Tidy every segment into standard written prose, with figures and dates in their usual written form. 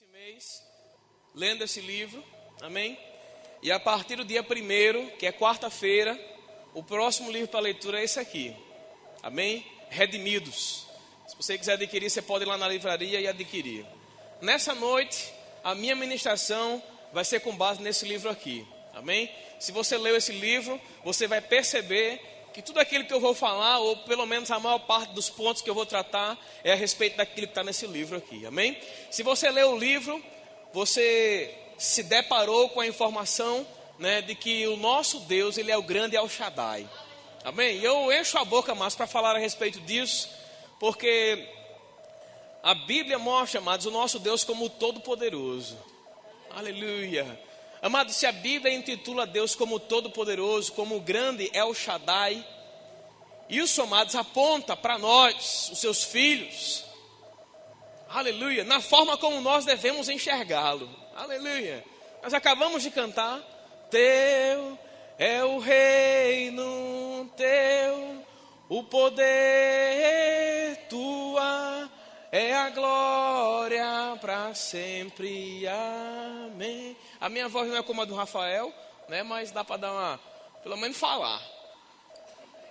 esse mês lendo esse livro, amém? E a partir do dia 1º, que é quarta-feira, o próximo livro para leitura é esse aqui, amém? Redimidos. Se você quiser adquirir, você pode ir lá na livraria e adquirir. Nessa noite, a minha ministração vai ser com base nesse livro aqui, amém? Se você leu esse livro, você vai perceber que tudo aquilo que eu vou falar, ou pelo menos a maior parte dos pontos que eu vou tratar, é a respeito daquilo que está nesse livro aqui, amém? Se você leu o livro, você se deparou com a informação, né, de que o nosso Deus, ele é o grande El Shaddai, amém? E eu encho a boca mais para falar a respeito disso, porque a Bíblia mostra, amados, o nosso Deus como o Todo-Poderoso, aleluia. Amados, se a Bíblia intitula Deus como Todo-Poderoso, como o grande El Shaddai, isso, amados, aponta para nós, os seus filhos, aleluia, na forma como nós devemos enxergá-lo, aleluia. Nós acabamos de cantar, teu é o reino, teu o poder, tua é a glória para sempre, amém. A minha voz não é como a do Rafael, né? Mas dá para dar uma, pelo menos falar.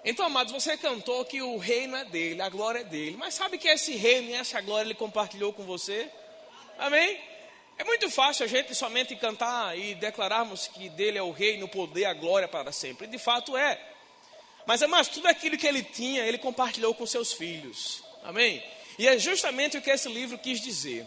Então, amados, você cantou que o reino é dele, a glória é dele. Mas sabe que esse reino e essa glória ele compartilhou com você? Amém? É muito fácil a gente somente cantar e declararmos que dele é o reino, o poder, a glória para sempre. De fato é. Mas, amados, tudo aquilo que ele tinha, ele compartilhou com seus filhos. Amém? E é justamente o que esse livro quis dizer.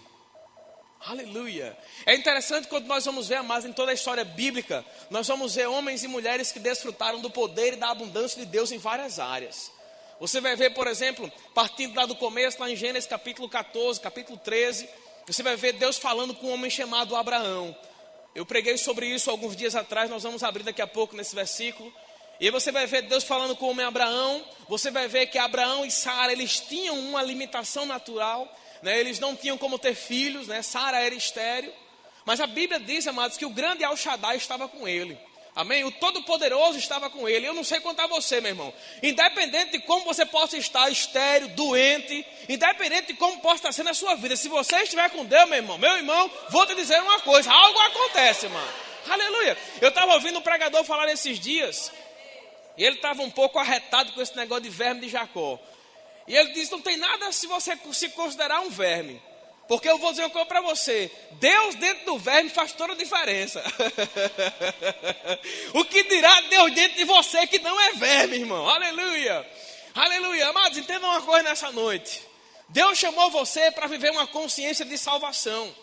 Aleluia. É interessante quando nós vamos ver, amados, em toda a história bíblica, nós vamos ver homens e mulheres que desfrutaram do poder e da abundância de Deus em várias áreas. Você vai ver, por exemplo, partindo lá do começo, lá em Gênesis capítulo 14, capítulo 13, você vai ver Deus falando com um homem chamado Abraão. Eu preguei sobre isso alguns dias atrás, nós vamos abrir daqui a pouco nesse versículo. E aí você vai ver Deus falando com o homem Abraão. Você vai ver que Abraão e Sara, eles tinham uma limitação natural, né? Eles não tinham como ter filhos, né? Sara era estéril. Mas a Bíblia diz, amados, que o grande El Shaddai estava com ele. Amém? O Todo-Poderoso estava com ele. Eu não sei quanto a você, meu irmão. Independente de como você possa estar estéril, doente, independente de como possa estar sendo a sua vida, se você estiver com Deus, meu irmão, vou te dizer uma coisa, algo acontece, mano. Aleluia. Eu estava ouvindo um pregador falar esses dias, e ele estava um pouco arretado com esse negócio de verme de Jacó. E ele disse, não tem nada se você se considerar um verme. Porque eu vou dizer uma coisa para você. Deus dentro do verme faz toda a diferença. O que dirá Deus dentro de você que não é verme, irmão? Aleluia. Aleluia. Amados, entendam uma coisa nessa noite. Deus chamou você para viver uma consciência de salvação.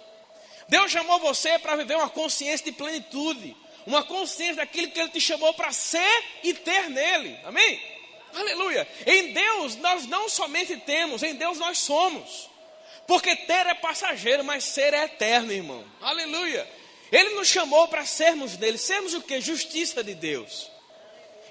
Deus chamou você para viver uma consciência de plenitude. Uma consciência daquilo que Ele te chamou para ser e ter nele. Amém? Aleluia. Em Deus nós não somente temos, em Deus nós somos. Porque ter é passageiro, mas ser é eterno, irmão. Aleluia. Ele nos chamou para sermos dele. Sermos o quê? Justiça de Deus.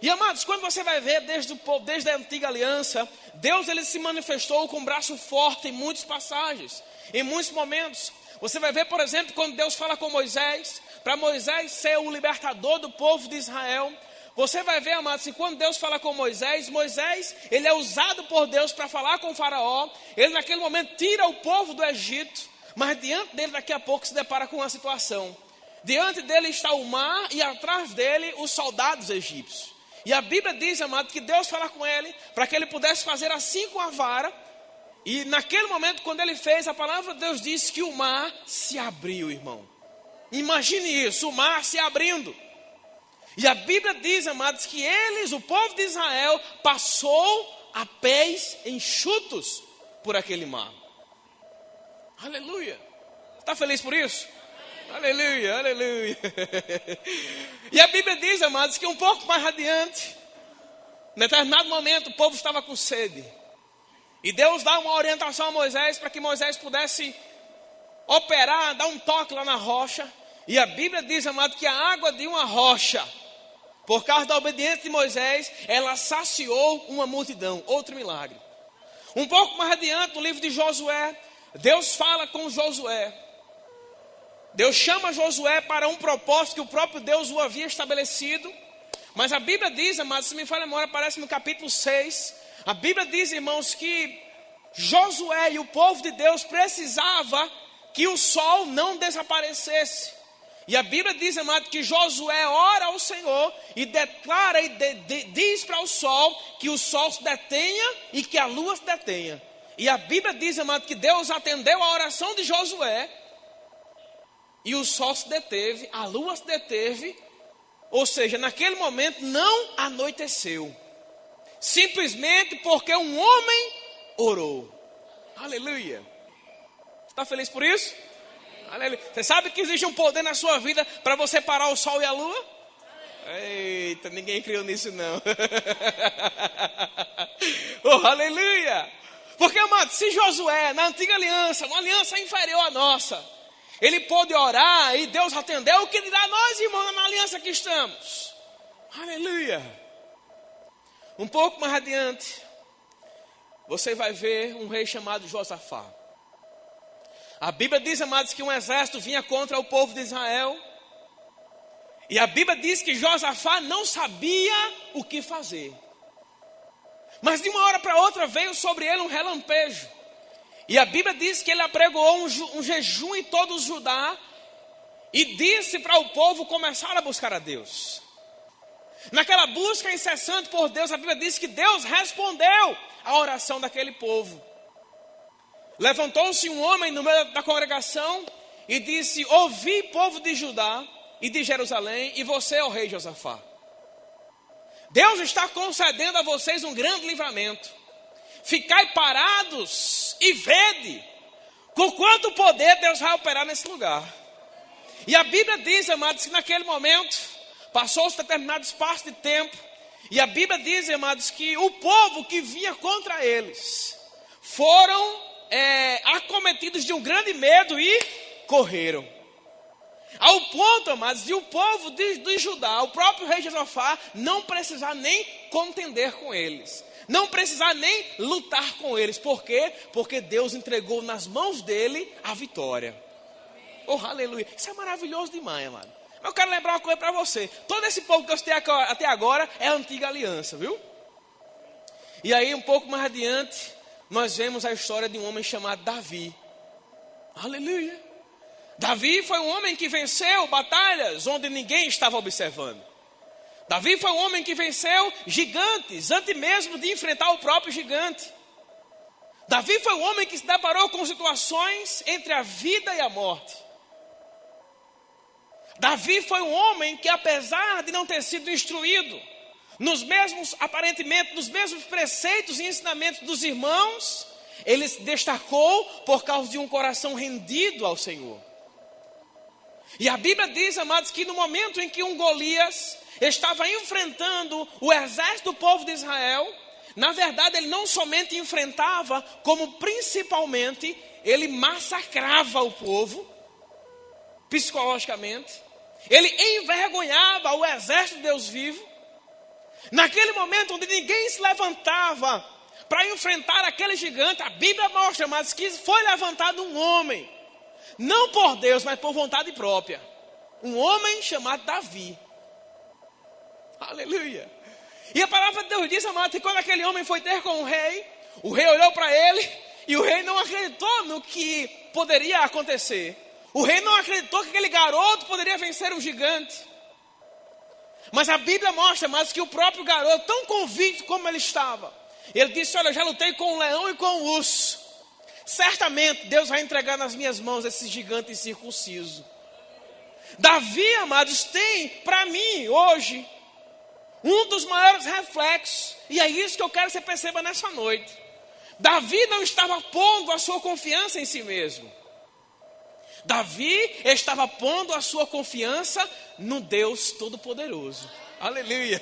E amados, quando você vai ver desde a antiga aliança, Deus ele se manifestou com um braço forte em muitas passagens, em muitos momentos. Você vai ver, por exemplo, quando Deus fala com Moisés, para Moisés ser o libertador do povo de Israel. Você vai ver, amados, que quando Deus fala com Moisés, ele é usado por Deus para falar com o faraó. Ele naquele momento tira o povo do Egito, mas diante dele daqui a pouco se depara com uma situação. Diante dele está o mar e atrás dele os soldados egípcios. E a Bíblia diz, amado, que Deus fala com ele para que ele pudesse fazer assim com a vara. E naquele momento, quando ele fez, a palavra de Deus diz que o mar se abriu, irmão. Imagine isso, o mar se abrindo. E a Bíblia diz, amados, que eles, o povo de Israel, passou a pés enxutos por aquele mar. Aleluia. Está feliz por isso? Aleluia, aleluia. E a Bíblia diz, amados, que um pouco mais adiante, em determinado momento, o povo estava com sede. E Deus dá uma orientação a Moisés para que Moisés pudesse operar, dar um toque lá na rocha. E a Bíblia diz, amado, que a água de uma rocha, por causa da obediência de Moisés, ela saciou uma multidão. Outro milagre. Um pouco mais adiante, no livro de Josué, Deus fala com Josué. Deus chama Josué para um propósito que o próprio Deus o havia estabelecido. Mas a Bíblia diz, amados, se me falha a memória, aparece no capítulo 6. A Bíblia diz, irmãos, que Josué e o povo de Deus precisava que o sol não desaparecesse. E a Bíblia diz, amado, que Josué ora ao Senhor e declara e diz para o sol que o sol se detenha e que a lua se detenha. E a Bíblia diz, amado, que Deus atendeu a oração de Josué e o sol se deteve, a lua se deteve, ou seja, naquele momento não anoiteceu. Simplesmente porque um homem orou. Aleluia. Está feliz por isso? Aleluia. Você sabe que existe um poder na sua vida para você parar o sol e a lua? Eita, ninguém creu nisso não. Oh, aleluia. Porque, amado, se Josué, na antiga aliança, uma aliança inferior à nossa, ele pôde orar e Deus atendeu, o que dirá nós, irmãos, na aliança que estamos? Aleluia. Um pouco mais adiante, você vai ver um rei chamado Josafá. A Bíblia diz, amados, que um exército vinha contra o povo de Israel. E a Bíblia diz que Josafá não sabia o que fazer. Mas de uma hora para outra veio sobre ele um relampejo. E a Bíblia diz que ele apregoou um jejum em todo o Judá. E disse para o povo começar a buscar a Deus. Naquela busca incessante por Deus, a Bíblia diz que Deus respondeu à oração daquele povo. Levantou-se um homem no meio da congregação e disse: ouvi, povo de Judá e de Jerusalém, e você, ó rei Josafá, Deus está concedendo a vocês um grande livramento. Ficai parados e vede com quanto poder Deus vai operar nesse lugar. E a Bíblia diz, amados, que naquele momento passou-se determinado espaço de tempo. E a Bíblia diz, amados, que o povo que vinha contra eles foram acometidos de um grande medo e correram. Ao ponto, amados, de o povo de Judá, o próprio rei Josafá, não precisar nem contender com eles. Não precisar nem lutar com eles. Por quê? Porque Deus entregou nas mãos dele a vitória. Oh, aleluia. Isso é maravilhoso demais, amado. Eu quero lembrar uma coisa para você. Todo esse povo que eu citei até agora é a antiga aliança, viu? E aí, um pouco mais adiante, nós vemos a história de um homem chamado Davi. Aleluia. Davi foi um homem que venceu batalhas onde ninguém estava observando. Davi foi um homem que venceu gigantes antes mesmo de enfrentar o próprio gigante. Davi foi um homem que se deparou com situações entre a vida e a morte. Davi foi um homem que, apesar de não ter sido instruído aparentemente nos mesmos preceitos e ensinamentos dos irmãos, ele se destacou por causa de um coração rendido ao Senhor. E a Bíblia diz, amados, que no momento em que um Golias estava enfrentando o exército do povo de Israel, na verdade ele não somente enfrentava, como principalmente ele massacrava o povo psicologicamente. Ele envergonhava o exército de Deus vivo. Naquele momento onde ninguém se levantava para enfrentar aquele gigante, a Bíblia mostra, mas que foi levantado um homem, não por Deus, mas por vontade própria. Um homem chamado Davi. Aleluia. E a palavra de Deus diz, amado, que quando aquele homem foi ter com o rei olhou para ele e o rei não acreditou no que poderia acontecer. O rei não acreditou que aquele garoto poderia vencer um gigante. Mas a Bíblia mostra, mas que o próprio garoto, tão convicto como ele estava, ele disse: olha, eu já lutei com o leão e com o urso. Certamente Deus vai entregar nas minhas mãos esse gigante incircunciso. Davi, amados, tem para mim hoje um dos maiores reflexos. E é isso que eu quero que você perceba nessa noite. Davi não estava pondo a sua confiança em si mesmo. Davi estava pondo a sua confiança no Deus Todo-Poderoso. Aleluia.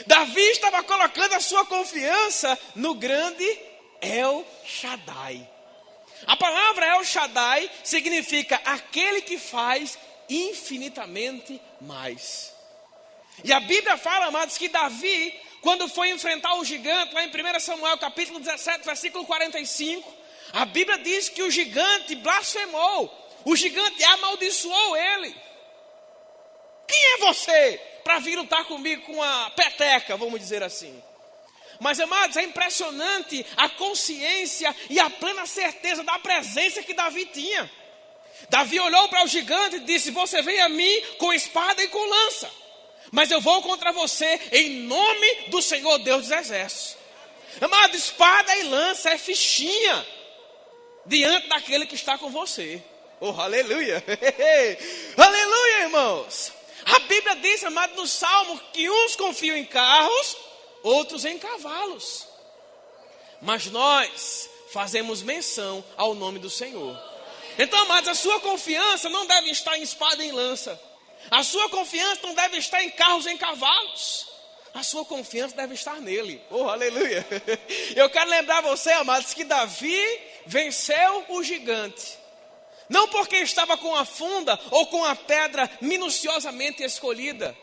Davi estava colocando a sua confiança no grande El Shaddai. A palavra El Shaddai significa aquele que faz infinitamente mais. E a Bíblia fala, amados, que Davi, quando foi enfrentar o gigante, lá em 1 Samuel capítulo 17, versículo 45, a Bíblia diz que o gigante blasfemou, o gigante amaldiçoou ele. Quem é você para vir lutar comigo com a peteca, vamos dizer assim? Mas, amados, é impressionante a consciência e a plena certeza da presença que Davi tinha. Davi olhou para o gigante e disse: você vem a mim com espada e com lança, mas eu vou contra você em nome do Senhor Deus dos Exércitos. Amado, espada e lança é fichinha diante daquele que está com você. Oh, aleluia. Aleluia, irmãos. A Bíblia diz, amado, no Salmo, que uns confiam em carros, outros em cavalos. Mas nós fazemos menção ao nome do Senhor. Então, amados, a sua confiança não deve estar em espada e em lança. A sua confiança não deve estar em carros e em cavalos. A sua confiança deve estar nele. Oh, aleluia. Eu quero lembrar você, amados, que Davi venceu o gigante. Não porque estava com a funda ou com a pedra minuciosamente escolhida.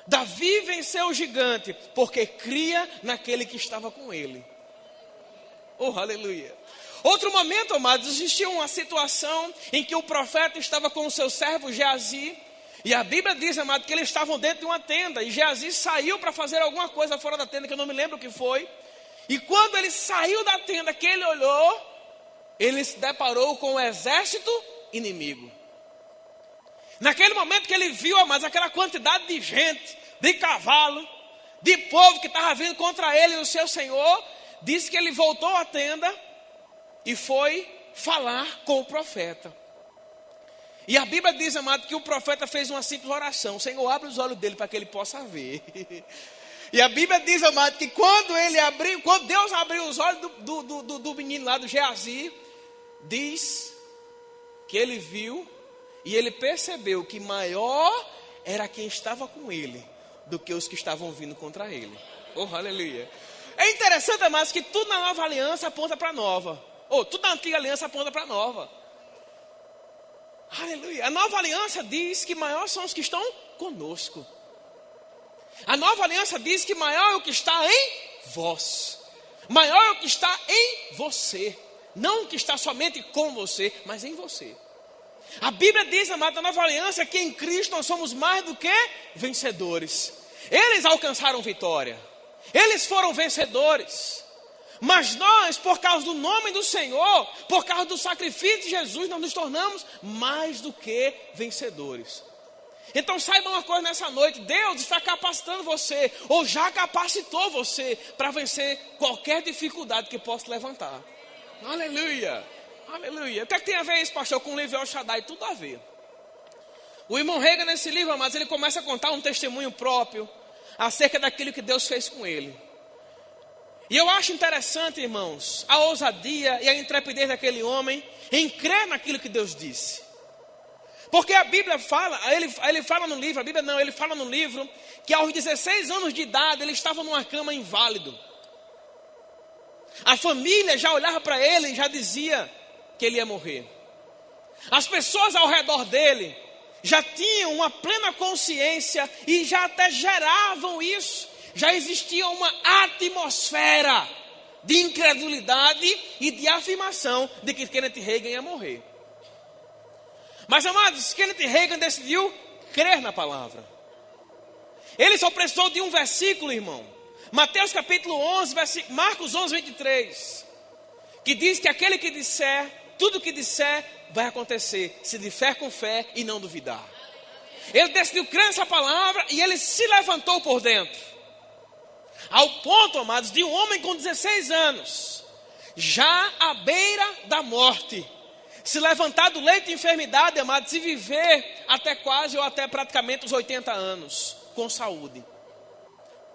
Davi venceu o gigante porque cria naquele que estava com ele. Oh, aleluia. Outro momento, amados, existia uma situação em que o profeta estava com o seu servo Geazi. E a Bíblia diz, amado, que eles estavam dentro de uma tenda. E Geazi saiu para fazer alguma coisa fora da tenda, que eu não me lembro o que foi. E quando ele saiu da tenda, que ele olhou, ele se deparou com o exército inimigo. Naquele momento que ele viu, amados, aquela quantidade de gente, de cavalo, de povo que estava vindo contra ele e o seu senhor, disse que ele voltou à tenda e foi falar com o profeta. E a Bíblia diz, amado, que o profeta fez uma simples oração: Senhor, abre os olhos dele para que ele possa ver. E a Bíblia diz, amado, que quando Deus abriu os olhos do menino lá, do Geazi, diz que ele viu e ele percebeu que maior era quem estava com ele do que os que estavam vindo contra ele. Oh, aleluia. É interessante, amados, que tudo na nova aliança aponta para a nova. Tudo na antiga aliança aponta para a nova. Aleluia. A nova aliança diz que maior são os que estão conosco. A nova aliança diz que maior é o que está em vós. Maior é o que está em você. Não o que está somente com você, mas em você. A Bíblia diz, amado, na nova aliança, que em Cristo nós somos mais do que vencedores. Eles alcançaram vitória. Eles foram vencedores. Mas nós, por causa do nome do Senhor, por causa do sacrifício de Jesus, nós nos tornamos mais do que vencedores. Então saiba uma coisa nessa noite: Deus está capacitando você, ou já capacitou você, para vencer qualquer dificuldade que possa levantar. Aleluia, aleluia. O que é que tem a ver isso, pastor, com o livro El Shaddai? Tudo a ver. O irmão Reagan, nesse livro, mas ele começa a contar um testemunho próprio acerca daquilo que Deus fez com ele. E eu acho interessante, irmãos, a ousadia e a intrepidez daquele homem em crer naquilo que Deus disse. Porque a Bíblia fala, ele fala no livro, ele fala no livro que aos 16 anos de idade ele estava numa cama inválido. A família já olhava para ele e já dizia que ele ia morrer. As pessoas ao redor dele já tinham uma plena consciência e já até geravam isso. Já existia uma atmosfera de incredulidade e de afirmação de que Kenneth Reagan ia morrer. Mas, amados, Kenneth Reagan decidiu crer na palavra. Ele só precisou de um versículo, irmão. Mateus capítulo 11, Marcos 11, 23. Que diz que aquele que disser, tudo que disser vai acontecer, se de fé com fé e não duvidar. Ele decidiu crer nessa palavra e ele se levantou por dentro. Ao ponto, amados, de um homem com 16 anos, já à beira da morte, se levantar do leito de enfermidade, amados, e viver até quase ou até praticamente os 80 anos, com saúde.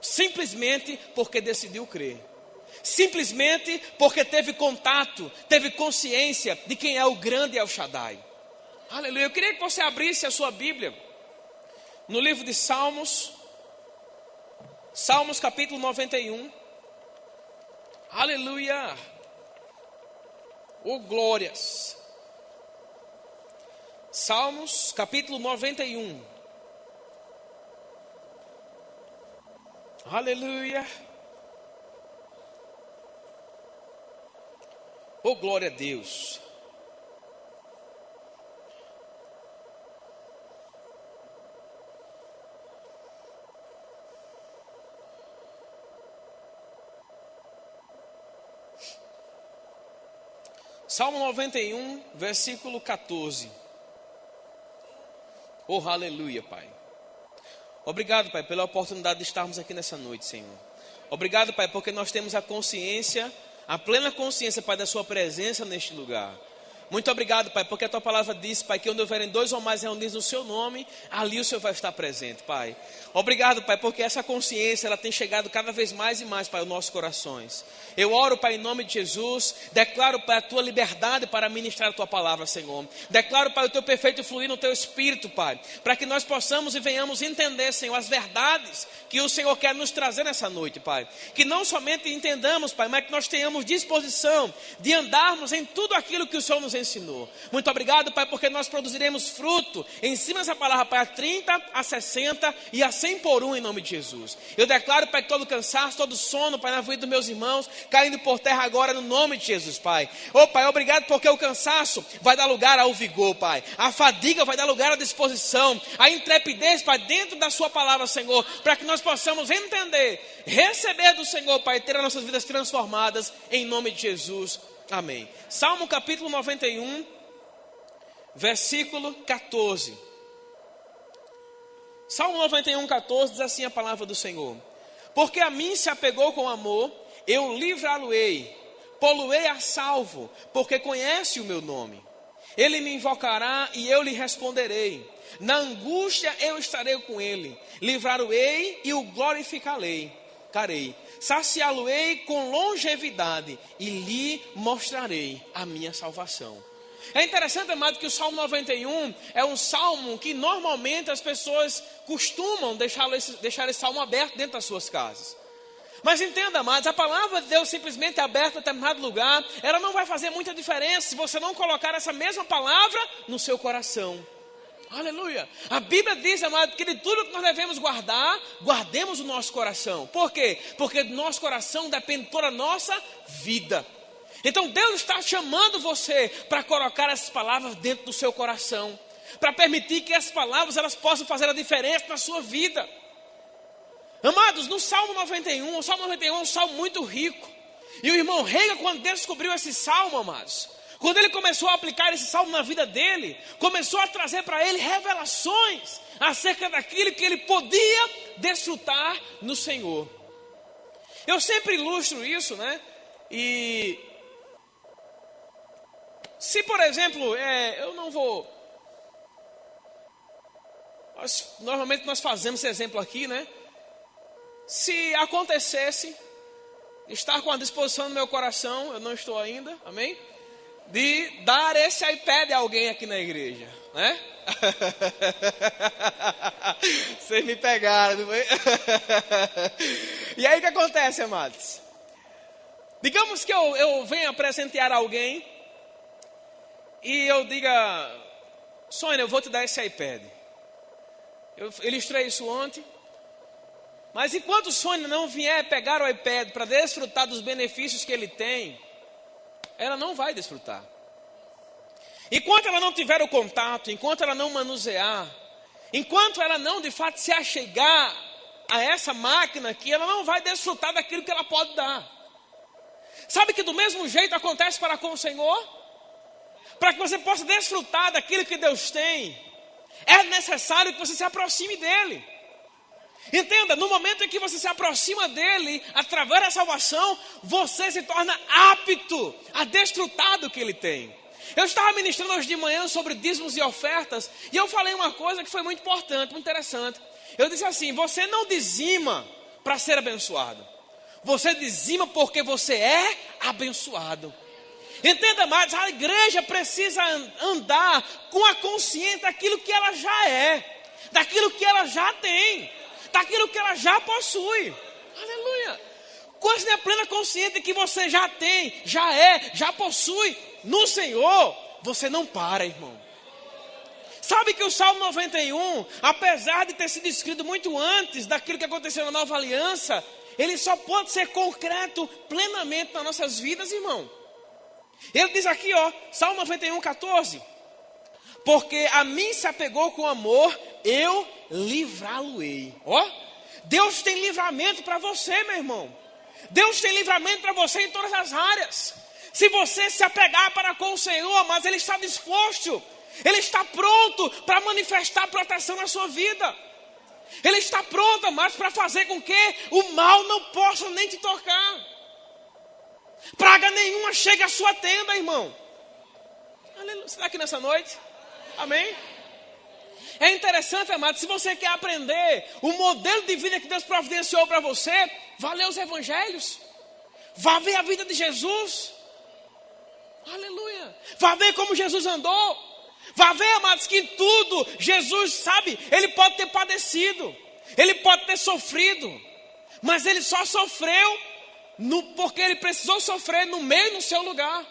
Simplesmente porque decidiu crer. Simplesmente porque teve contato, teve consciência de quem é o grande El Shaddai. Aleluia. Eu queria que você abrisse a sua Bíblia no livro de Salmos. Salmos capítulo 91. Aleluia. Oh, glórias. Salmos capítulo 91. Aleluia. Oh, glória a Deus. Salmo 91, versículo 14. Oh, aleluia, Pai. Obrigado, Pai, pela oportunidade de estarmos aqui nessa noite, Senhor. Obrigado, Pai, porque nós temos a consciência, a plena consciência, Pai, da Sua presença neste lugar. Muito obrigado, Pai, porque a Tua palavra diz, Pai, que onde houverem 2 ou mais reunidos no Seu nome, ali o Senhor vai estar presente, Pai. Obrigado, Pai, porque essa consciência, ela tem chegado cada vez mais e mais, Pai, aos nossos corações. Eu oro, Pai, em nome de Jesus, declaro, Pai, a Tua liberdade para ministrar a Tua palavra, Senhor. Declaro, Pai, o Teu perfeito fluir no Teu Espírito, Pai, para que nós possamos e venhamos entender, Senhor, as verdades que o Senhor quer nos trazer nessa noite, Pai. Que não somente entendamos, Pai, mas que nós tenhamos disposição de andarmos em tudo aquilo que o Senhor nos ensinou. Muito obrigado, Pai, porque nós produziremos fruto em cima dessa palavra, Pai, a 30, a 60 e a 100 por 1 em nome de Jesus. Eu declaro, Pai, que todo cansaço, todo sono, Pai, na vida dos meus irmãos, caindo por terra agora no nome de Jesus, Pai. Oh, Pai, obrigado porque o cansaço vai dar lugar ao vigor, Pai. A fadiga vai dar lugar à disposição, a intrepidez, Pai, dentro da Sua palavra, Senhor, para que nós possamos entender, receber do Senhor, Pai, ter as nossas vidas transformadas em nome de Jesus. Amém. Salmo capítulo 91, versículo 14. Salmo 91, 14 diz assim a palavra do Senhor: porque a mim se apegou com amor, eu livrá-lo-ei, pô-lo-ei a salvo, porque conhece o meu nome. Ele me invocará e eu lhe responderei. Na angústia eu estarei com ele, livrá-lo-ei e o glorificarei. Saciá-lo-ei com longevidade e lhe mostrarei a minha salvação. É interessante, amado, que o Salmo 91 é um salmo que normalmente as pessoas costumam deixar esse salmo aberto dentro das suas casas. Mas entenda, amados, a palavra de Deus simplesmente aberta em determinado lugar, ela não vai fazer muita diferença se você não colocar essa mesma palavra no seu coração. Aleluia. A Bíblia diz, amado, que de tudo que nós devemos guardar, guardemos o nosso coração. Por quê? Porque do nosso coração depende toda a nossa vida. Então Deus está chamando você para colocar essas palavras dentro do seu coração, para permitir que essas palavras elas possam fazer a diferença na sua vida. Amados, no Salmo 91, o Salmo 91 é um salmo muito rico. E o irmão Reagan, quando descobriu esse salmo, amados, quando ele começou a aplicar esse salmo na vida dele, começou a trazer para ele revelações acerca daquilo que ele podia desfrutar no Senhor. Eu sempre ilustro isso, né? E se, por exemplo, eu não vou... Normalmente nós fazemos esse exemplo aqui, né? Se acontecesse estar com a disposição no meu coração, eu não estou ainda, amém? De dar esse iPad a alguém aqui na igreja, né? Vocês me pegaram, não foi? E aí o que acontece, amados? Digamos que eu venha presentear alguém e eu diga: Sônia, eu vou te dar esse iPad. Eu ilustrei isso ontem. Mas enquanto Sônia não vier pegar o iPad para desfrutar dos benefícios que ele tem, ela não vai desfrutar. Enquanto ela não tiver o contato, enquanto ela não manusear, enquanto ela não de fato se achegar a essa máquina aqui, ela não vai desfrutar daquilo que ela pode dar. Sabe que do mesmo jeito acontece para com o Senhor? Para que você possa desfrutar daquilo que Deus tem, é necessário que você se aproxime dEle. Entenda, no momento em que você se aproxima dEle, através da salvação, você se torna apto a desfrutar do que Ele tem. Eu estava ministrando hoje de manhã sobre dízimos e ofertas, e eu falei uma coisa que foi muito importante, muito interessante. Eu disse assim: você não dizima para ser abençoado, você dizima porque você é abençoado. Entenda, amados, a igreja precisa andar com a consciência daquilo que ela já é, daquilo que ela já tem, daquilo que ela já possui. Aleluia. Com a plena consciência de que você já tem, já é, já possui no Senhor, você não para, irmão. Sabe que o Salmo 91, apesar de ter sido escrito muito antes daquilo que aconteceu na Nova Aliança, ele só pode ser concreto plenamente nas nossas vidas, irmão. Ele diz aqui, Salmo 91, 14: porque a mim se apegou com amor, eu livrá-lo-ei. Deus tem livramento para você, meu irmão. Deus tem livramento para você em todas as áreas. Se você se apegar para com o Senhor, mas Ele está disposto, Ele está pronto para manifestar proteção na sua vida. Ele está pronto, mas para fazer com que o mal não possa nem te tocar. Praga nenhuma chega à sua tenda, irmão. Aleluia. Você está aqui nessa noite? Amém? É interessante, amado, se você quer aprender o modelo de vida que Deus providenciou para você, vá ler os evangelhos. Vá ver a vida de Jesus. Aleluia. Vá ver como Jesus andou. Vá ver, amados, que em tudo Jesus, sabe, Ele pode ter padecido, Ele pode ter sofrido, mas Ele só sofreu porque Ele precisou sofrer no meio, no seu lugar.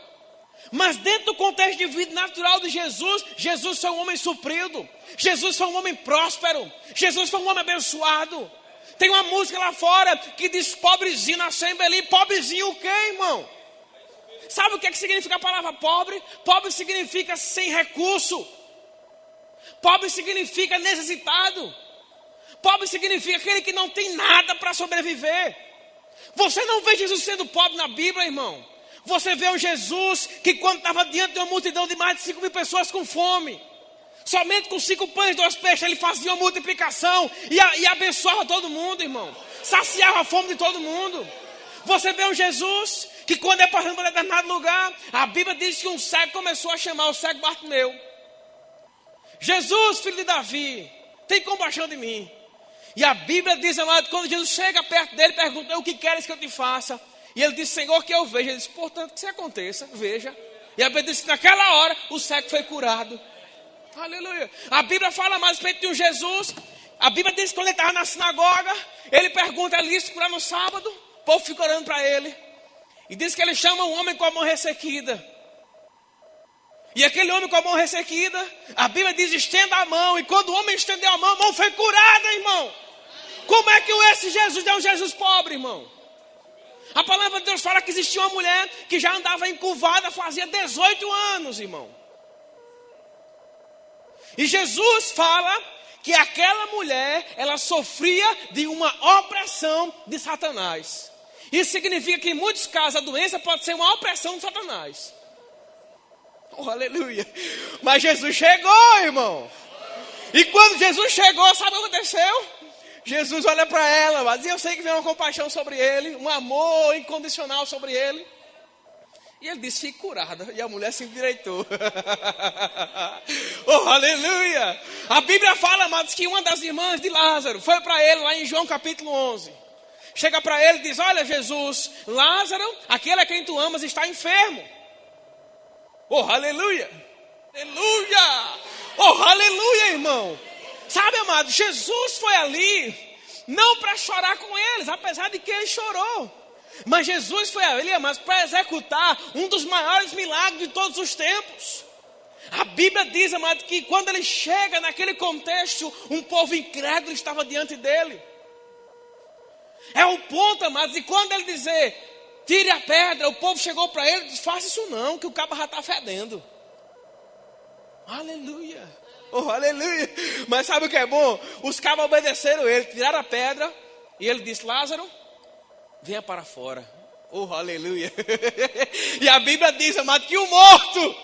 Mas dentro do contexto de vida natural de Jesus, Jesus foi um homem suprido, Jesus foi um homem próspero, Jesus foi um homem abençoado. Tem uma música lá fora que diz: pobrezinho nasceu em Belém. Pobrezinho o quê, irmão? Sabe o que significa a palavra pobre? Pobre significa sem recurso. Pobre significa necessitado. Pobre significa aquele que não tem nada para sobreviver. Você não vê Jesus sendo pobre na Bíblia, irmão. Você vê um Jesus que, quando estava diante de uma multidão de mais de 5.000 pessoas com fome, somente com 5 pães e 2 peixes, Ele fazia uma multiplicação e abençoava todo mundo, irmão. Saciava a fome de todo mundo. Você vê um Jesus que, quando é passando por um determinado lugar, a Bíblia diz que um cego começou a chamar o cego Bartimeu. Jesus, filho de Davi, tem compaixão de mim. E a Bíblia diz, amado, quando Jesus chega perto dele, pergunta: o que queres que eu te faça? E ele diz: Senhor, que eu veja. Ele diz: portanto, que isso aconteça, veja. E a Bíblia diz que naquela hora o cego foi curado. Aleluia. A Bíblia fala mais a respeito de um Jesus. A Bíblia diz que quando ele estava na sinagoga, ele pergunta: é lícito curar no sábado? O povo fica orando para ele. E diz que ele chama um homem com a mão ressequida. E aquele homem com a mão ressequida, a Bíblia diz: estenda a mão. E quando o homem estendeu a mão foi curada, irmão. Como é que esse Jesus é um Jesus pobre, irmão? A palavra de Deus fala que existia uma mulher que já andava encurvada fazia 18 anos, irmão. E Jesus fala que aquela mulher, ela sofria de uma opressão de Satanás. Isso significa que em muitos casos a doença pode ser uma opressão de Satanás. Oh, aleluia. Mas Jesus chegou, irmão. E quando Jesus chegou, sabe o que aconteceu? Jesus olha para ela, mas eu sei que vem uma compaixão sobre ele, um amor incondicional sobre ele. E ele disse: fique curada. E a mulher se endireitou. Oh, aleluia. A Bíblia fala, amados, que uma das irmãs de Lázaro foi para ele lá em João capítulo 11. Chega para ele e diz: olha, Jesus, Lázaro, aquele a quem tu amas, está enfermo. Oh, aleluia. Aleluia. Oh, aleluia, irmão. Sabe, amado, Jesus foi ali não para chorar com eles, apesar de que ele chorou. Mas Jesus foi ali, amados, para executar um dos maiores milagres de todos os tempos. A Bíblia diz, amado, que quando ele chega naquele contexto, um povo incrédulo estava diante dele. É o ponto, amados, e quando ele dizer: tire a pedra, o povo chegou para ele e disse: faça isso não, que o cabo já está fedendo. Aleluia. Oh, aleluia. Mas sabe o que é bom? Os cabos obedeceram ele, tiraram a pedra. E ele disse: Lázaro, venha para fora. Oh, aleluia. E a Bíblia diz, amado, que o morto,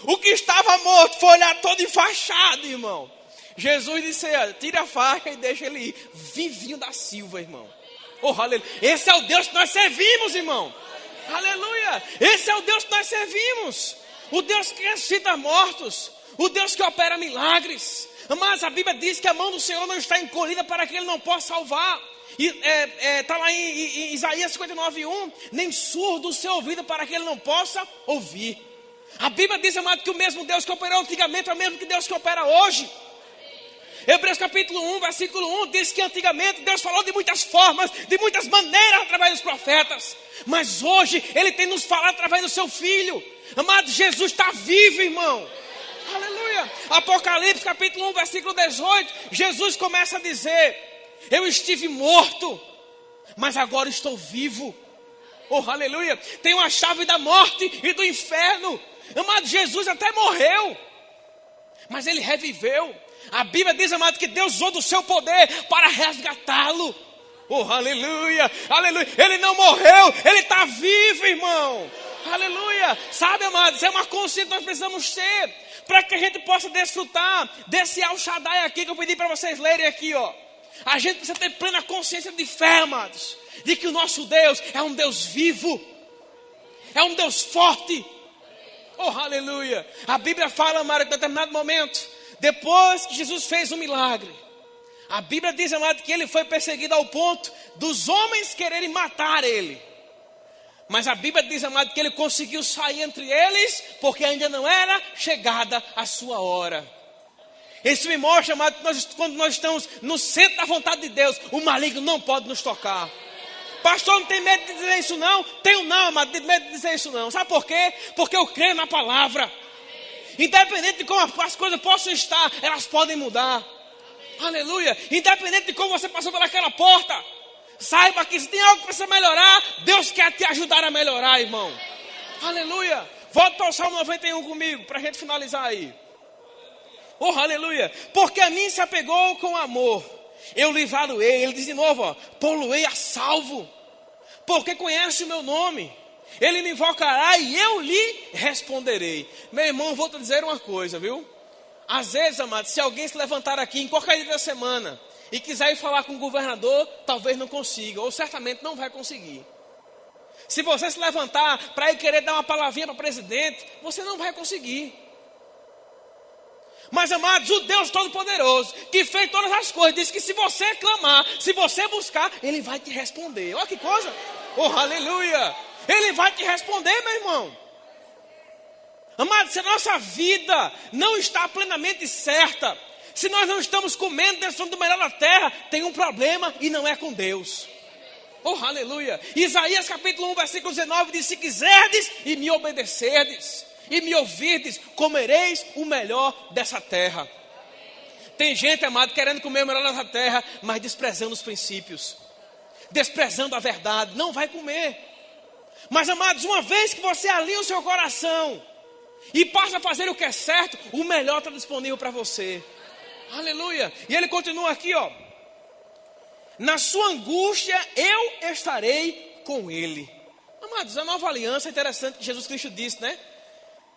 o que estava morto, foi olhar todo enfaixado, irmão. Jesus disse: tira a faixa e deixa ele ir. Vivinho da Silva, irmão. Oh, aleluia. Esse é o Deus que nós servimos, irmão. Aleluia. Esse é o Deus que nós servimos. O Deus que ressuscita mortos. O Deus que opera milagres. Mas a Bíblia diz que a mão do Senhor não está encolhida para que Ele não possa salvar. E está lá em Isaías 59:1. Nem surdo o seu ouvido para que Ele não possa ouvir. A Bíblia diz, amado, que o mesmo Deus que operou antigamente é o mesmo que Deus que opera hoje. Hebreus capítulo 1, versículo 1 diz que antigamente Deus falou de muitas formas, de muitas maneiras através dos profetas. Mas hoje Ele tem nos falado através do seu Filho. Amado, Jesus está vivo, irmão. Aleluia. Apocalipse capítulo 1, versículo 18. Jesus começa a dizer: eu estive morto, mas agora estou vivo. Oh, aleluia. Tenho a chave da morte e do inferno. Amado, Jesus até morreu, mas Ele reviveu. A Bíblia diz, amado, que Deus usou do seu poder para resgatá-lo. Oh, aleluia, aleluia. Ele não morreu, Ele está vivo, irmão. Aleluia. Sabe, amados, é uma consciência que nós precisamos ter, para que a gente possa desfrutar desse El Shaddai aqui, que eu pedi para vocês lerem aqui, ó. A gente precisa ter plena consciência de fé, amados, de que o nosso Deus é um Deus vivo, é um Deus forte. Oh, aleluia. A Bíblia fala, amado, que em determinado momento, depois que Jesus fez um milagre, a Bíblia diz, amado, que ele foi perseguido ao ponto dos homens quererem matar ele. Mas a Bíblia diz, amado, que ele conseguiu sair entre eles, porque ainda não era chegada a sua hora. Isso me mostra, amado, que quando nós estamos no centro da vontade de Deus, o maligno não pode nos tocar. Pastor, não tem medo de dizer isso não? Tenho não, amado, de medo de dizer isso não. Sabe por quê? Porque eu creio na palavra. Independente de como as coisas possam estar, elas podem mudar. Aleluia. Independente de como você passou pelaquela porta, saiba que se tem algo que precisa melhorar, Deus quer te ajudar a melhorar, irmão. Aleluia. Volta para o Salmo 91 comigo, para a gente finalizar aí. Oh, aleluia. Porque a mim se apegou com amor, eu livrá-lo-ei. Ele diz de novo, ó, pô-lo-ei a salvo, porque conhece o meu nome. Ele me invocará e eu lhe responderei. Meu irmão, vou te dizer uma coisa, viu? Às vezes, amado, se alguém se levantar aqui em qualquer dia da semana e quiser ir falar com o governador, talvez não consiga, ou certamente não vai conseguir. Se você se levantar para ir querer dar uma palavrinha para o presidente, você não vai conseguir. Mas, amados, o Deus Todo-Poderoso, que fez todas as coisas, diz que se você clamar, se você buscar, Ele vai te responder. Olha que coisa! Oh, aleluia! Ele vai te responder, meu irmão. Amados, se a nossa vida não está plenamente certa, se nós não estamos comendo dentro do melhor da terra, tem um problema e não é com Deus. Oh, aleluia! Isaías capítulo 1, versículo 19 diz, se quiserdes e me obedecerdes, e me ouvirdes, comereis o melhor dessa terra. Tem gente, amado, querendo comer o melhor dessa terra, mas desprezando os princípios, desprezando a verdade, não vai comer. Mas, amados, uma vez que você alinha o seu coração e passa a fazer o que é certo, o melhor está disponível para você. Aleluia. E ele continua aqui, ó. Na sua angústia eu estarei com ele. Amados, a nova aliança é interessante que Jesus Cristo disse, né?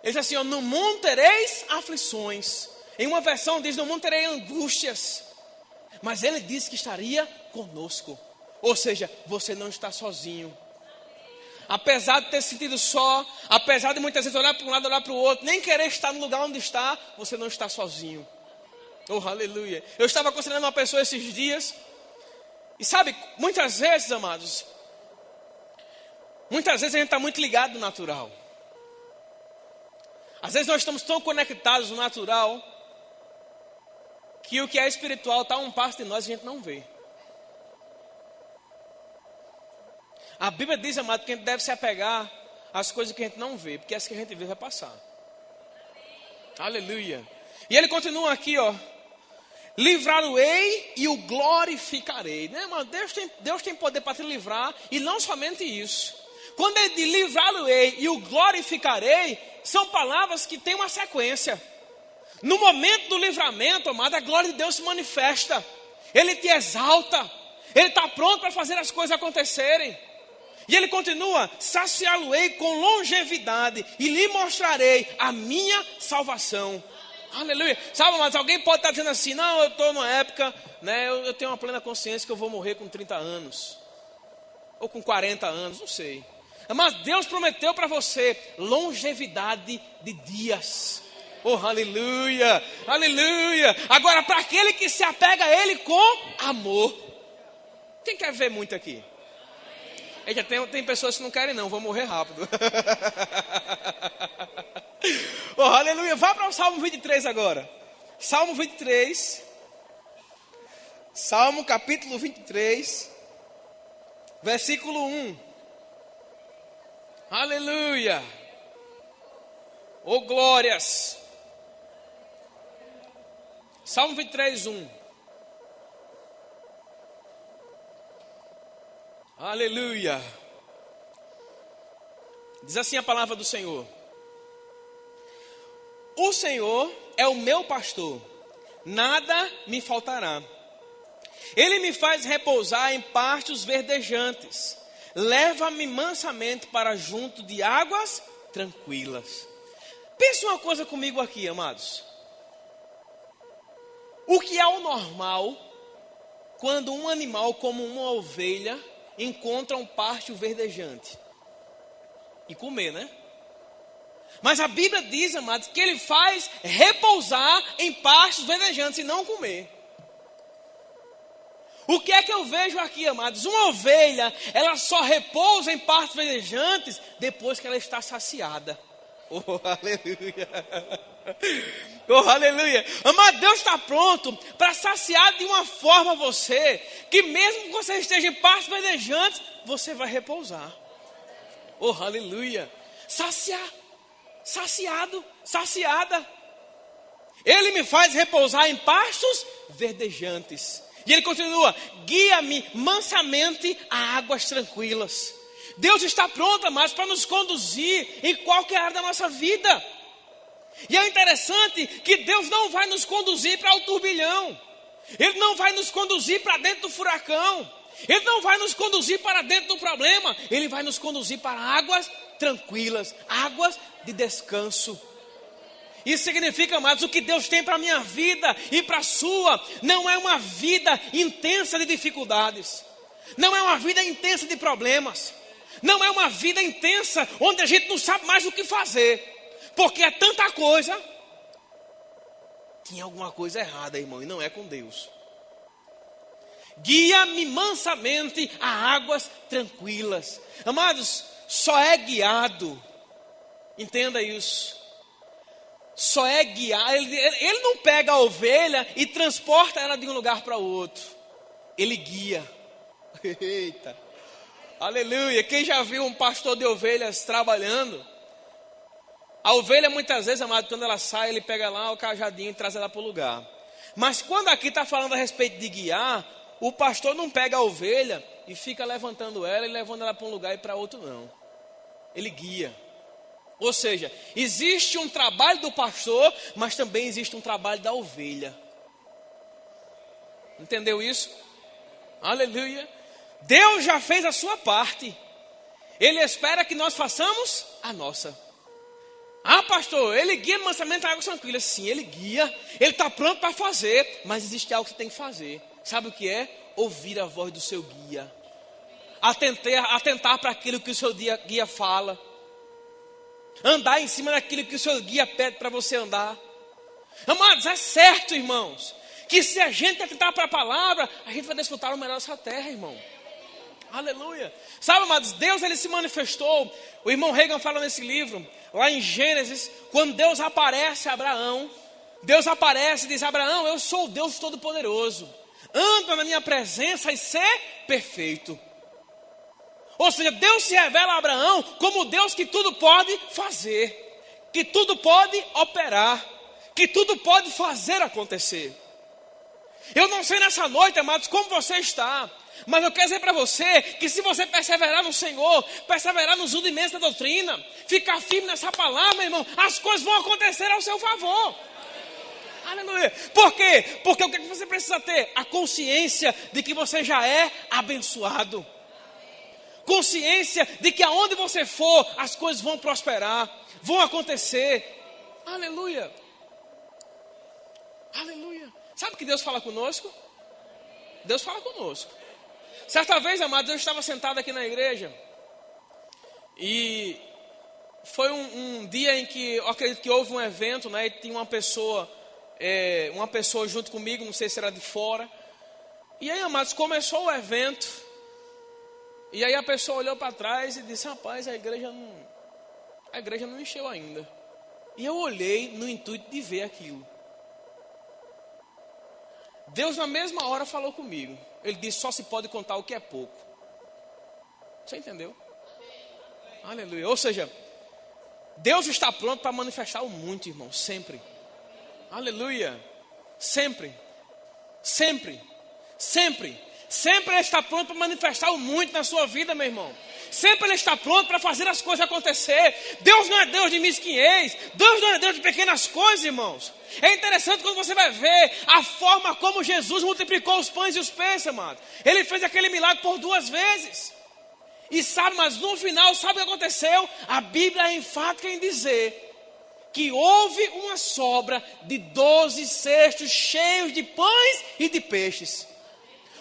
Ele diz assim, ó, no mundo tereis aflições. Em uma versão diz, no mundo terei angústias. Mas ele disse que estaria conosco. Ou seja, você não está sozinho. Apesar de ter se sentido só, apesar de muitas vezes olhar para um lado, olhar para o outro, nem querer estar no lugar onde está, você não está sozinho. Oh, aleluia. Eu estava aconselhando uma pessoa esses dias, e sabe, muitas vezes, amados, muitas vezes a gente está muito ligado no natural. Às vezes nós estamos tão conectados no natural, que o que é espiritual está a um passo de nós e a gente não vê. A Bíblia diz, amado, que a gente deve se apegar às coisas que a gente não vê, porque as que a gente vê vai passar. Aleluia. E ele continua aqui, ó. Livrá-lo-ei e o glorificarei. Né, mano? Deus tem poder para te livrar, e não somente isso. Quando ele diz livrá-lo-ei e o glorificarei, são palavras que têm uma sequência. No momento do livramento, amado, a glória de Deus se manifesta. Ele te exalta. Ele está pronto para fazer as coisas acontecerem. E ele continua, saciá-lo-ei com longevidade e lhe mostrarei a minha salvação. Aleluia. Sabe, mas alguém pode estar dizendo assim, não, eu estou numa época, né, eu tenho uma plena consciência que eu vou morrer com 30 anos. Ou com 40 anos, não sei. Mas Deus prometeu para você longevidade de dias. Oh, aleluia, aleluia. Agora, para aquele que se apega a Ele com amor. Quem quer ver muito aqui? Eita, tem pessoas que não querem não, vão morrer rápido. Oh, aleluia. Vá para o Salmo 23 agora. Salmo 23. Salmo capítulo 23. Versículo 1. Aleluia. Oh, glórias. Salmo 23, 1. Aleluia. Diz assim a palavra do Senhor. O Senhor é o meu pastor, nada me faltará. Ele me faz repousar em pastos verdejantes, leva-me mansamente para junto de águas tranquilas. Pensa uma coisa comigo aqui, amados. O que é o normal quando um animal como uma ovelha encontra um pasto verdejante? E comer, né? Mas a Bíblia diz, amados, que ele faz repousar em pastos verdejantes e não comer. O que é que eu vejo aqui, amados? Uma ovelha, ela só repousa em pastos verdejantes depois que ela está saciada. Oh, aleluia. Oh, aleluia. Amado, Deus está pronto para saciar de uma forma você, que mesmo que você esteja em pastos verdejantes, você vai repousar. Oh, aleluia. Saciar. Saciado, saciada. Ele me faz repousar em pastos verdejantes. E ele continua: guia-me mansamente a águas tranquilas. Deus está pronto, amados, para nos conduzir em qualquer área da nossa vida. E é interessante que Deus não vai nos conduzir para o turbilhão. Ele não vai nos conduzir para dentro do furacão. Ele não vai nos conduzir para dentro do problema. Ele vai nos conduzir para águas tranquilas, águas de descanso. Isso significa, amados, o que Deus tem para a minha vida e para a sua não é uma vida intensa de dificuldades, não é uma vida intensa de problemas, não é uma vida intensa onde a gente não sabe mais o que fazer, porque é tanta coisa. Tem alguma coisa errada, irmão, e não é com Deus. Guia-me mansamente a águas tranquilas. Amados, só é guiado, entenda isso, só é guiado. Ele não pega a ovelha e transporta ela de um lugar para o outro. Ele guia. Eita, aleluia. Quem já viu um pastor de ovelhas trabalhando? A ovelha muitas vezes, amado, quando ela sai, ele pega lá o cajadinho e traz ela para o lugar. Mas quando aqui está falando a respeito de guiar, o pastor não pega a ovelha e fica levantando ela e levando ela para um lugar e para outro, não. Ele guia. Ou seja, existe um trabalho do pastor, mas também existe um trabalho da ovelha. Entendeu isso? Aleluia. Deus já fez a sua parte. Ele espera que nós façamos a nossa. Ah, pastor, ele guia mansamente a água tranquila. Sim, ele guia. Ele está pronto para fazer. Mas existe algo que você tem que fazer. Sabe o que é? Ouvir a voz do seu guia. Atentar para aquilo que o seu guia fala. Andar em cima daquilo que o seu guia pede para você andar. Amados, é certo, irmãos, que se a gente atentar para a palavra, a gente vai desfrutar o melhor dessa terra, irmão. Aleluia. Sabe, amados, Deus ele se manifestou. O irmão Reagan fala nesse livro, lá em Gênesis, quando Deus aparece a Abraão. Deus aparece e diz: Abraão, eu sou o Deus Todo-Poderoso. Anda na minha presença e ser perfeito. Ou seja, Deus se revela a Abraão como Deus que tudo pode fazer, que tudo pode operar, que tudo pode fazer acontecer. Eu não sei nessa noite, amados, como você está, mas eu quero dizer para você que se você perseverar no Senhor, perseverar nos rudimentos da doutrina, ficar firme nessa palavra, irmão, as coisas vão acontecer ao seu favor. Aleluia. Por quê? Porque o que você precisa ter? A consciência de que você já é abençoado. Consciência de que aonde você for, as coisas vão prosperar, vão acontecer. Aleluia. Aleluia. Sabe o que Deus fala conosco? Deus fala conosco. Certa vez, amados, eu estava sentado aqui na igreja. E foi um dia em que eu acredito que houve um evento, né? E tinha uma pessoa junto comigo, não sei se era de fora. E aí, amados, começou o evento. E aí a pessoa olhou para trás e disse: rapaz, a igreja não encheu ainda. E eu olhei no intuito de ver aquilo. Deus na mesma hora falou comigo. Ele disse: só se pode contar o que é pouco. Você entendeu? Aleluia. Ou seja, Deus está pronto para manifestar o muito, irmão, sempre. Aleluia. Sempre. Sempre. Sempre. Sempre Ele está pronto para manifestar o muito na sua vida, meu irmão. Sempre Ele está pronto para fazer as coisas acontecer. Deus não é Deus de mesquinhez. Deus não é Deus de pequenas coisas, irmãos. É interessante quando você vai ver a forma como Jesus multiplicou os pães e os peixes, amado. Ele fez aquele milagre por 2 vezes. E sabe, mas no final, sabe o que aconteceu? A Bíblia é enfática em dizer que houve uma sobra de 12 cestos cheios de pães e de peixes.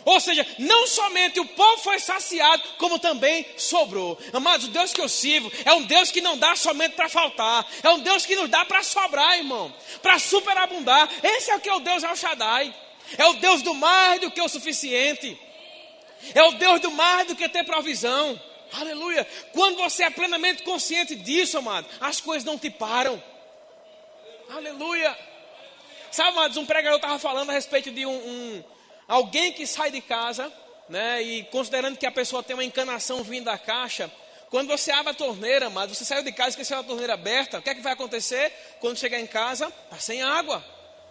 Ou seja, não somente o povo foi saciado, como também sobrou. Amados, o Deus que eu sirvo é um Deus que não dá somente para faltar. É um Deus que nos dá para sobrar, irmão. Para superabundar. Esse é o que é o Deus El Shaddai. É o Deus do mais do que o suficiente. É o Deus do mais do que ter provisão. Aleluia. Quando você é plenamente consciente disso, amado, as coisas não te param. Aleluia. Sabe, amados, um pregador estava falando a respeito de alguém que sai de casa, né, e considerando que a pessoa tem uma encanação vindo da caixa, quando você abre a torneira, amados, você saiu de casa e esqueceu a torneira aberta, o que é que vai acontecer? Quando chegar em casa, está sem água.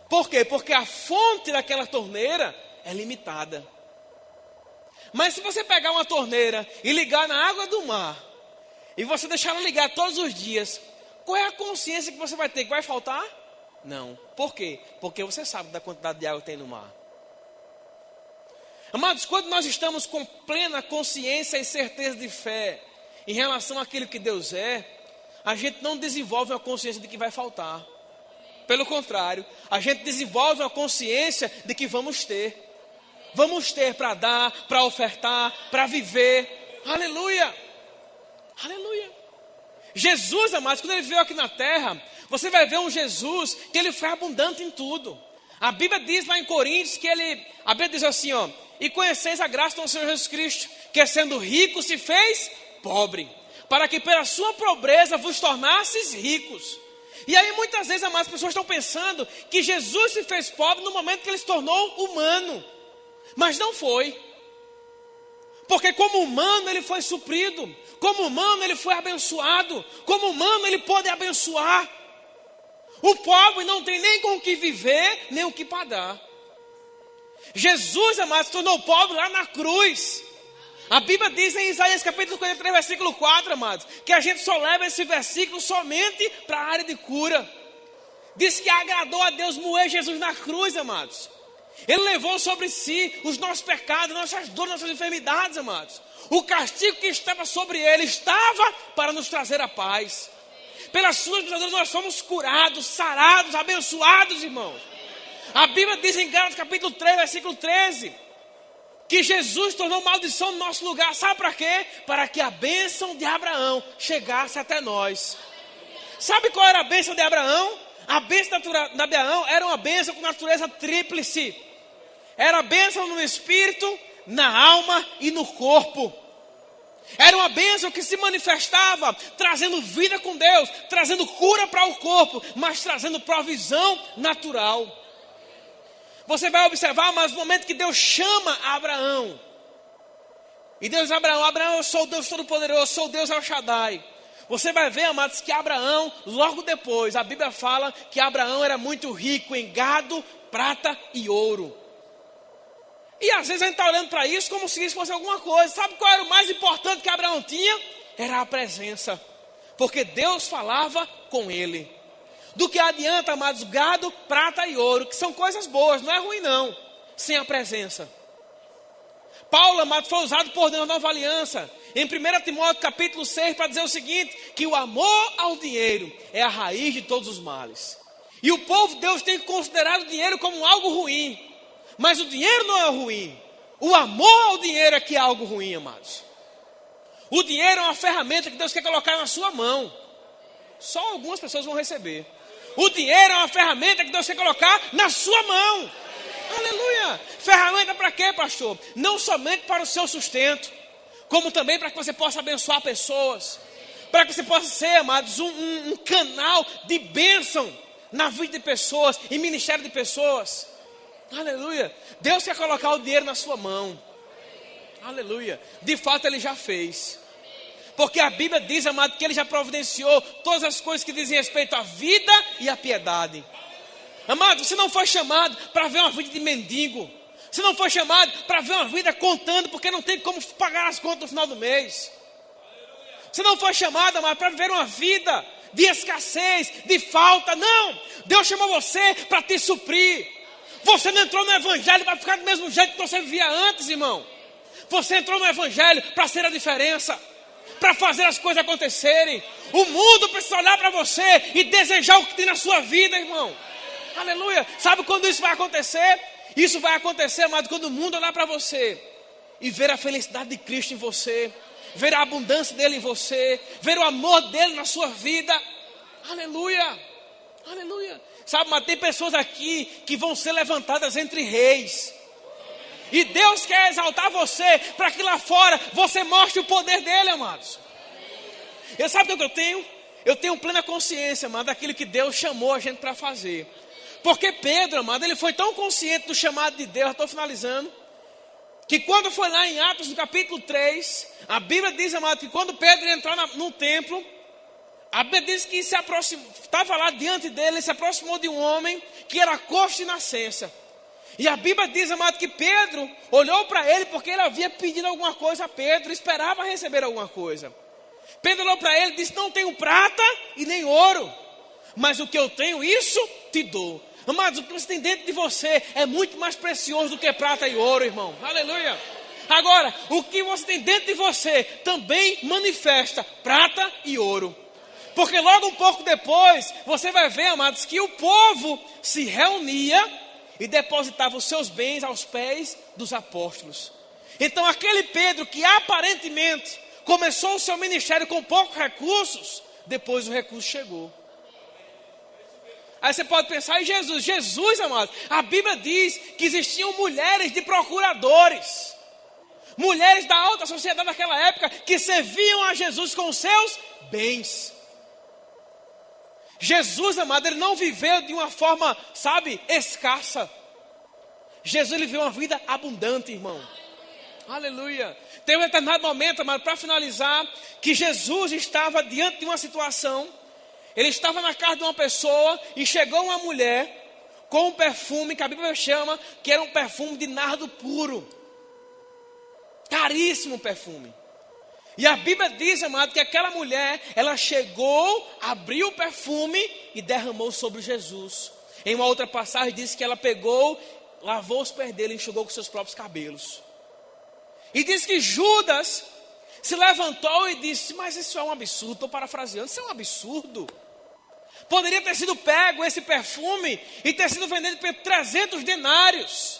Por quê? Porque a fonte daquela torneira é limitada. Mas se você pegar uma torneira e ligar na água do mar, e você deixar ela ligar todos os dias, qual é a consciência que você vai ter? Que vai faltar? Não. Por quê? Porque você sabe da quantidade de água que tem no mar. Amados, quando nós estamos com plena consciência e certeza de fé em relação àquilo que Deus é, a gente não desenvolve uma consciência de que vai faltar. Pelo contrário, a gente desenvolve uma consciência de que vamos ter. Vamos ter para dar, para ofertar, para viver. Aleluia! Aleluia! Jesus, amados, quando ele veio aqui na terra, você vai ver um Jesus que ele foi abundante em tudo. A Bíblia diz lá em Coríntios que a Bíblia diz assim, ó: e conheceis a graça do nosso Senhor Jesus Cristo, que sendo rico se fez pobre, para que pela sua pobreza vos tornasseis ricos. E aí muitas vezes, amados, as pessoas estão pensando que Jesus se fez pobre no momento que ele se tornou humano. Mas não foi. Porque como humano ele foi suprido. Como humano ele foi abençoado. Como humano ele pôde abençoar. O pobre não tem nem com o que viver, nem o que pagar. Jesus, amados, se tornou pobre lá na cruz. A Bíblia diz em Isaías capítulo 43, versículo 4, amados, que a gente só leva esse versículo somente para a área de cura. Diz que agradou a Deus moer Jesus na cruz, amados. Ele levou sobre si os nossos pecados, nossas dores, nossas enfermidades, amados. O castigo que estava sobre ele estava para nos trazer a paz. Pelas suas pisaduras nós fomos curados, sarados, abençoados, irmãos. A Bíblia diz em Gálatas capítulo 3, versículo 13, que Jesus tornou maldição no nosso lugar. Sabe para quê? Para que a bênção de Abraão chegasse até nós. Sabe qual era a bênção de Abraão? A bênção de Abraão era uma bênção com natureza tríplice. Era a bênção no espírito, na alma e no corpo. Era uma bênção que se manifestava trazendo vida com Deus, trazendo cura para o corpo, mas trazendo provisão natural. Você vai observar, mas no momento que Deus chama Abraão, e Deus diz: Abraão, eu sou o Deus Todo-Poderoso, eu sou o Deus El Shaddai. Você vai ver, amados, que Abraão, logo depois, a Bíblia fala que Abraão era muito rico em gado, prata e ouro. E às vezes a gente está olhando para isso como se isso fosse alguma coisa. Sabe qual era o mais importante que Abraão tinha? Era a presença. Porque Deus falava com ele. Do que adianta, amados, gado, prata e ouro, que são coisas boas, não é ruim não, sem a presença. Paulo, amado, foi usado por Deus na nova aliança, em 1 Timóteo capítulo 6, para dizer o seguinte, que o amor ao dinheiro é a raiz de todos os males. E o povo de Deus tem considerado o dinheiro como algo ruim. Mas o dinheiro não é ruim. O amor ao dinheiro é que é algo ruim, amados. O dinheiro é uma ferramenta que Deus quer colocar na sua mão. Só algumas pessoas vão receber. O dinheiro é uma ferramenta que Deus quer colocar na sua mão. Aleluia. Ferramenta para quê, pastor? Não somente para o seu sustento, como também para que você possa abençoar pessoas. Para que você possa ser, amados, um canal de bênção na vida de pessoas, em ministério de pessoas. Aleluia. Deus quer colocar o dinheiro na sua mão. Aleluia. De fato ele já fez. Porque a Bíblia diz, amado, que ele já providenciou todas as coisas que dizem respeito à vida e à piedade. Amado, você não foi chamado para ver uma vida de mendigo. Você não foi chamado para ver uma vida contando, porque não tem como pagar as contas no final do mês. Você não foi chamado, amado, para viver uma vida de escassez, de falta. Não. Deus chamou você para te suprir. Você não entrou no evangelho para ficar do mesmo jeito que você vivia antes, irmão. Você entrou no evangelho para ser a diferença, para fazer as coisas acontecerem. O mundo precisa olhar para você e desejar o que tem na sua vida, irmão. Aleluia. Sabe quando isso vai acontecer? Isso vai acontecer, amado, quando o mundo olhar para você e ver a felicidade de Cristo em você, ver a abundância dele em você, ver o amor dele na sua vida. Aleluia. Aleluia. Sabe, mas tem pessoas aqui que vão ser levantadas entre reis. E Deus quer exaltar você para que lá fora você mostre o poder dele, amados. E sabe o que eu tenho? Eu tenho plena consciência, amado, daquilo que Deus chamou a gente para fazer. Porque Pedro, amado, ele foi tão consciente do chamado de Deus, estou finalizando, que quando foi lá em Atos, no capítulo 3, a Bíblia diz, amado, que quando Pedro entrou no templo, a Bíblia diz que estava lá diante dele, se aproximou de um homem que era coxo de nascença. E a Bíblia diz, amado, que Pedro olhou para ele porque ele havia pedido alguma coisa a Pedro, esperava receber alguma coisa. Pedro olhou para ele e disse: não tenho prata e nem ouro, mas o que eu tenho, isso te dou. Amados, o que você tem dentro de você é muito mais precioso do que prata e ouro, irmão. Aleluia. Agora, o que você tem dentro de você também manifesta prata e ouro. Porque logo um pouco depois, você vai ver, amados, que o povo se reunia e depositava os seus bens aos pés dos apóstolos. Então aquele Pedro que aparentemente começou o seu ministério com poucos recursos, depois o recurso chegou. Aí você pode pensar em Jesus. Jesus, amado, a Bíblia diz que existiam mulheres de procuradores, mulheres da alta sociedade daquela época, que serviam a Jesus com os seus bens. Jesus, amado, ele não viveu de uma forma, sabe, escassa. Jesus, ele viveu uma vida abundante, irmão. Aleluia. Tem um determinado momento, amado, para finalizar, que Jesus estava diante de uma situação. Ele estava na casa de uma pessoa e chegou uma mulher com um perfume que a Bíblia chama que era um perfume de nardo puro. Caríssimo perfume. E a Bíblia diz, amado, que aquela mulher, ela chegou, abriu o perfume e derramou sobre Jesus. Em uma outra passagem diz que ela pegou, lavou os pés dele e enxugou com seus próprios cabelos. E diz que Judas se levantou e disse: mas isso é um absurdo, estou parafraseando, isso é um absurdo. Poderia ter sido pego esse perfume e ter sido vendido por 300 denários.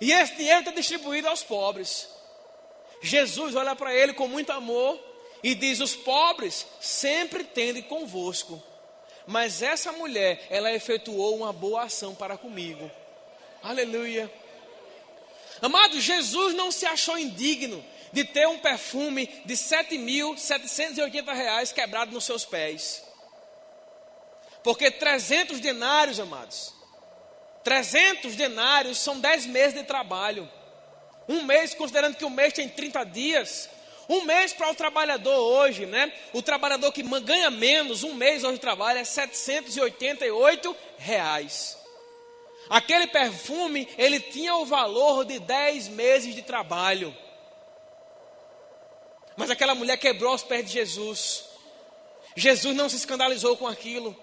E esse dinheiro ter distribuído aos pobres. Jesus olha para ele com muito amor e diz: os pobres sempre tendem convosco, mas essa mulher, ela efetuou uma boa ação para comigo. Aleluia. Amado, Jesus não se achou indigno de ter um perfume de 7.780 reais quebrado nos seus pés. Porque 300 denários, amados, 300 denários são 10 meses de trabalho. Um mês, considerando que o mês tem 30 dias, um mês para o trabalhador hoje, né? O trabalhador que ganha menos, um mês hoje de trabalho é 788 reais. Aquele perfume, ele tinha o valor de 10 meses de trabalho. Mas aquela mulher quebrou os pés de Jesus. Jesus não se escandalizou com aquilo.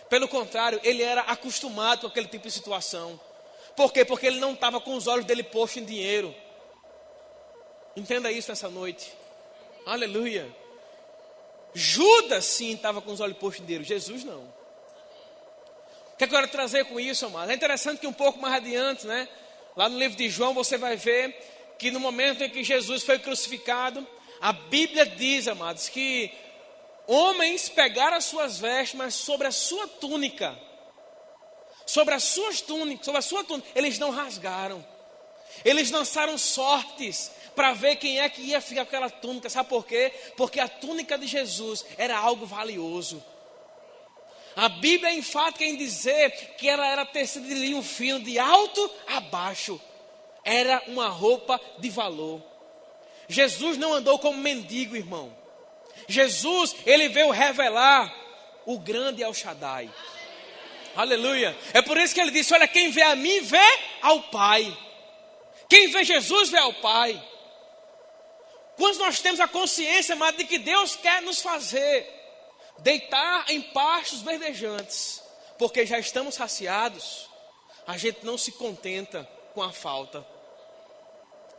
Pelo contrário, ele era acostumado com aquele tipo de situação. Por quê? Porque ele não estava com os olhos dele postos em dinheiro. Entenda isso nessa noite. Aleluia. Judas sim estava com os olhos postos em dinheiro. Jesus não. O que eu quero trazer com isso, amado? É interessante que um pouco mais adiante, né? Lá no livro de João você vai ver que no momento em que Jesus foi crucificado, a Bíblia diz, amados, que homens pegaram as suas vestes, mas sobre a sua túnica, sobre a sua túnica, eles não rasgaram. Eles lançaram sortes para ver quem é que ia ficar com aquela túnica. Sabe por quê? Porque a túnica de Jesus era algo valioso. A Bíblia é enfática em dizer que ela era tecida de linho fino, de alto a baixo. Era uma roupa de valor. Jesus não andou como mendigo, irmão. Jesus, ele veio revelar o grande El Shaddai. Aleluia. É por isso que ele disse: olha, quem vê a mim, vê ao Pai. Quem vê Jesus, vê ao Pai. Quando nós temos a consciência, amado, de que Deus quer nos fazer deitar em pastos verdejantes, porque já estamos saciados, a gente não se contenta com a falta.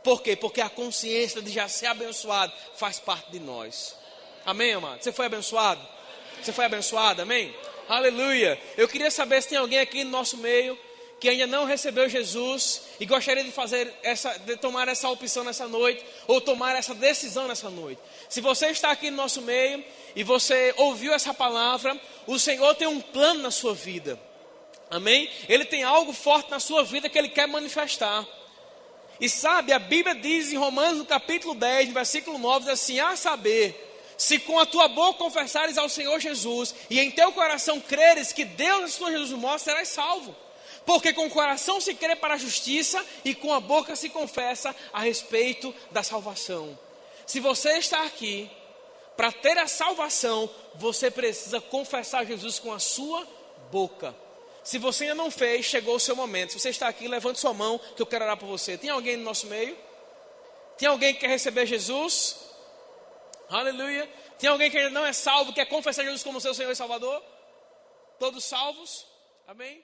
Por quê? Porque a consciência de já ser abençoado faz parte de nós. Amém, amado? Você foi abençoado? Você foi abençoado, amém? Aleluia. Eu queria saber se tem alguém aqui no nosso meio que ainda não recebeu Jesus e gostaria de tomar essa opção nessa noite, ou tomar essa decisão nessa noite. Se você está aqui no nosso meio e você ouviu essa palavra, o Senhor tem um plano na sua vida. Amém? Ele tem algo forte na sua vida que Ele quer manifestar. E sabe, a Bíblia diz em Romanos no capítulo 10, no versículo 9, diz assim: a saber, se com a tua boca confessares ao Senhor Jesus e em teu coração creres que Deus ressuscitou Jesus dos mortos, serás salvo. Porque com o coração se crê para a justiça e com a boca se confessa a respeito da salvação. Se você está aqui, para ter a salvação, você precisa confessar Jesus com a sua boca. Se você ainda não fez, chegou o seu momento. Se você está aqui, levante sua mão que eu quero orar por você. Tem alguém no nosso meio? Tem alguém que quer receber Jesus? Aleluia. Tem alguém que ainda não é salvo, quer confessar Jesus como seu Senhor e Salvador? Todos salvos? Amém?